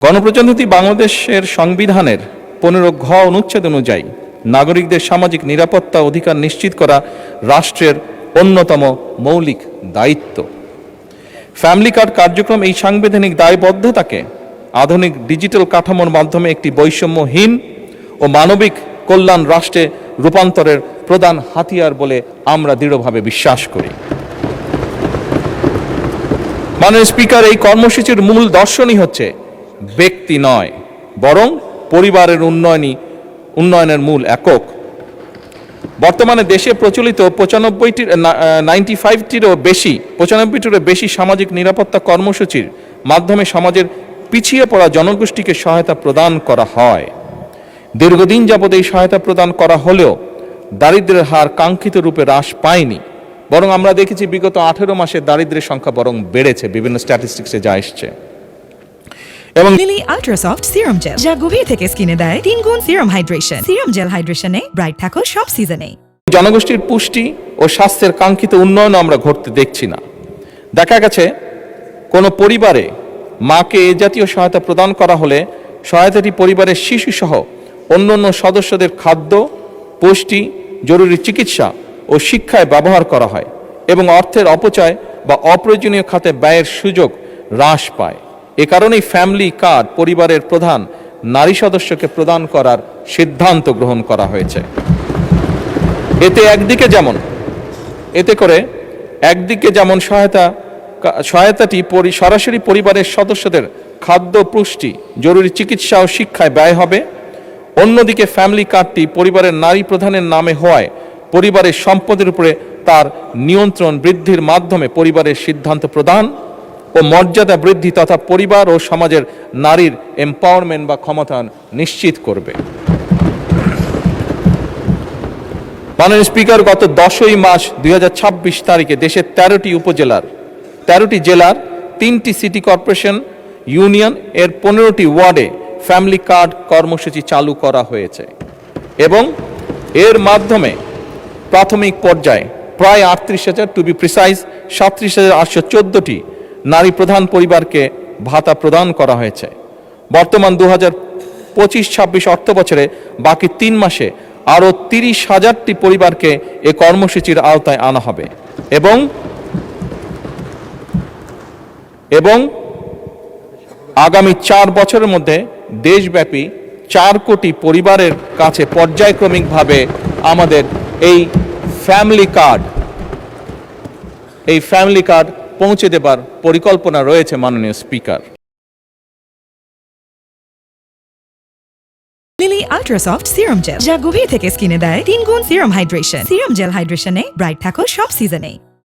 গণপ্রজাতন্ত্রী বাংলাদেশের সংবিধানের 15 ঘ অনুচ্ছেদ অনুযায়ী নাগরিকদের সামাজিক নিরাপত্তা অধিকার নিশ্চিত করা রাষ্ট্রের অন্যতম মৌলিক দায়িত্ব। ফ্যামিলি কার্ড কার্যক্রম এই সাংবিধানিক দায়বদ্ধতাকে আধুনিক ডিজিটাল কাঠামোর মাধ্যমে একটি বৈষম্যহীন ও মানবিক কল্যাণ রাষ্ট্রে রূপান্তরের প্রধান হাতিয়ার বলে আমরা দৃঢ়ভাবে বিশ্বাস করি। মাননীয় স্পিকার, এই কর্মসূচির মূল দর্শনই হচ্ছে ব্যক্তি নয় বরং পরিবারের উন্নয়নের মূল একক। বর্তমানে দেশে প্রচলিত 95টিরও বেশি সামাজিক নিরাপত্তা কর্মসূচির মাধ্যমে সমাজের পিছিয়ে পড়া জনগোষ্ঠীকে সহায়তা প্রদান করা হয়। দীর্ঘদিন যাবৎ এই সহায়তা প্রদান করা হলেও দারিদ্র্যের হার কাঙ্ক্ষিত রূপে হ্রাস পায়নি, বরং আমরা দেখেছি বিগত 18 মাসে দারিদ্র্যের সংখ্যা বরং বেড়েছে, বিভিন্ন স্ট্যাটিস্টিক্সে যা এসছে। এবং Lily ultra soft serum gel, যা গভীর থেকে স্কিনে দেয় 3 গুণ সিরাম হাইড্রেশন। সিরাম জেল হাইড্রেশনে ব্রাইট থাকো সব সিজনে। জনগোষ্ঠীর পুষ্টি ও স্বাস্থ্যের কাঙ্ক্ষিত উন্নয়ন আমরা ঘটতে দেখছি না। দেখা গেছে কোনো পরিবারে মাকে এ জাতীয় সহায়তা প্রদান করা হলে সহায়তাটি পরিবারের শিশু সহ অন্যান্য সদস্যদের খাদ্য, পুষ্টি, জরুরি চিকিৎসা ও শিক্ষায় ব্যবহার করা হয় এবং অর্থের অপচয় বা অপ্রয়োজনীয় খাতে ব্যয়ের সুযোগ হ্রাস পায়। এ কারণেই ফ্যামিলি কার্ড পরিবারের প্রধান নারী সদস্যকে প্রদান করার সিদ্ধান্ত গ্রহণ করা হয়েছে। একদিকে যেমন সহায়তাটি সরাসরি পরিবারের সদস্যদের খাদ্য, পুষ্টি, জরুরি চিকিৎসা ও শিক্ষায় ব্যয় হবে, অন্যদিকে ফ্যামিলি কার্ডটি পরিবারের নারী প্রধানের নামে হওয়ায় পরিবারের সম্পদের উপরে তার নিয়ন্ত্রণ বৃদ্ধির মাধ্যমে পরিবারের সিদ্ধান্ত প্রদান ও মর্যাদা বৃদ্ধি তথা পরিবার ও সমাজের নারীর এম্পাওয়ারমেন্ট বা ক্ষমতায়ন নিশ্চিত করবে। মাননীয় স্পিকার, গত 10ই মার্চ 2026 তারিখে দেশের 13টি জেলার 3টি সিটি কর্পোরেশন ইউনিয়ন এর 15টি ওয়ার্ডে ফ্যামিলি কার্ড কর্মসূচি চালু করা হয়েছে এবং এর মাধ্যমে প্রাথমিক পর্যায়ে প্রায় 38,000, টু বি প্রিসাইজ 37,814টি নারী প্রধান পরিবারকে ভাতা প্রদান করা হয়েছে। বর্তমান 2025-26 অর্থ বছরে বাকি 3 মাসে আরও 30,000টি পরিবারকে এ কর্মসূচির আওতায় আনা হবে এবং আগামী 4 বছরের মধ্যে দেশব্যাপী 4 কোটি পরিবারের কাছে পর্যায়ক্রমিকভাবে আমাদের এই ফ্যামিলি কার্ড পৌঁছে দেবার পরিকল্পনা রয়েছে। মাননীয় speaker, Lily ultra soft serum gel, যা গভীর থেকে স্কিনে দেয় 3 গুণ সিরাম হাইড্রেশন। সিরাম জেল হাইড্রেশনে ব্রাইট থাকো সব সিজনে।